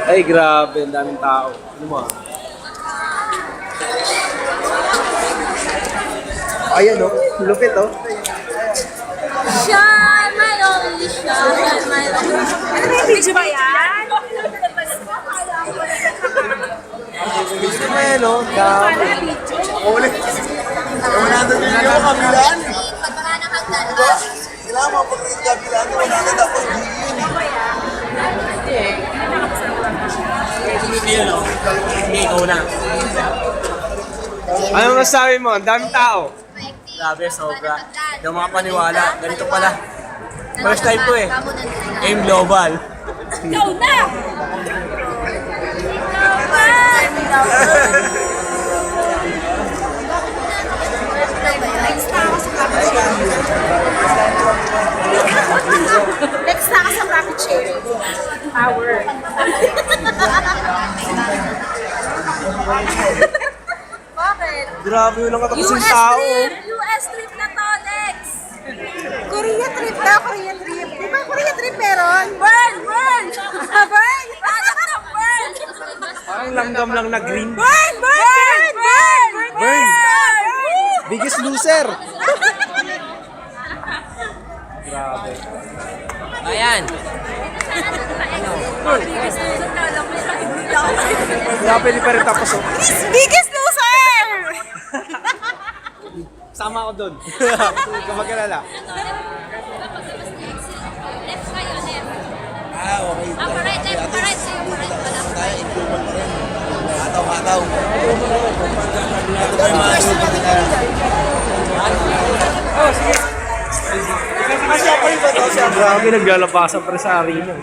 Ay, grabe. Ang daming tao. Ano mo? Ayan, oh. Lupit, oh. Shine, my only shine, my only shine. Ano yung video ba yan? Gusto mo yan, oh. Dami. Ulit. Wala na din yung kabilaan. Pagpaka ng hagdan. Kailangan mo pag rin kabilaan, wala na dapat diin. Ano masasabi mo? Ang daming tao. Grabe, sobra. Hindi ako makapaniwala. Ganito pala. First time ko eh. Aim Global. Ikaw na! Next na ka sa rapid share. Power. Bakit? Grabe yung nakatapos US yung tao. trip! US trip na to, next! Korea trip na, Korea trip. Di ba Korea trip meron? Burn! Burn! Burn! Hanap ng burn! Parang langgam lang na green. Burn! Burn! Burn! Burn! Biggest loser. Grabe. Ayan. Grabe, di pa rin tapos, oh. Biggest loser! Sama ako doon. Huwag ka mag-alala. Left kayo, left. Okay. Right, left, right. Tayo, improvement pa rin. Mataw. Ito ba yung mga student na? Kasi ako rin ba ito? Grabe, naglalabasan pa rin sa arena.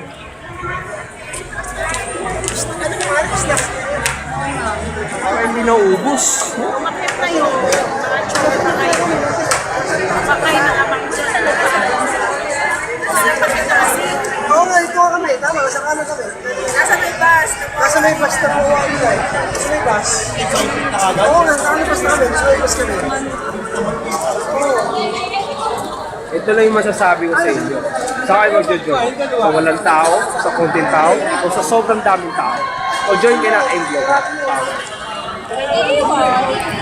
Parang hindi naubos. Oo nga, ito kami. Tama, nasa kanan kami. Nasa may bus. Nasa may bus na po kami guys. Nasa may bus. Oo nga, nasa may bus namin. Nasa may bus kami. Ito lang yung masasabi ko sa inyo. Sa kayo mag-join? Sa walang tao, sa konting tao, o sa sobrang daming tao. O join kayo ng Englo.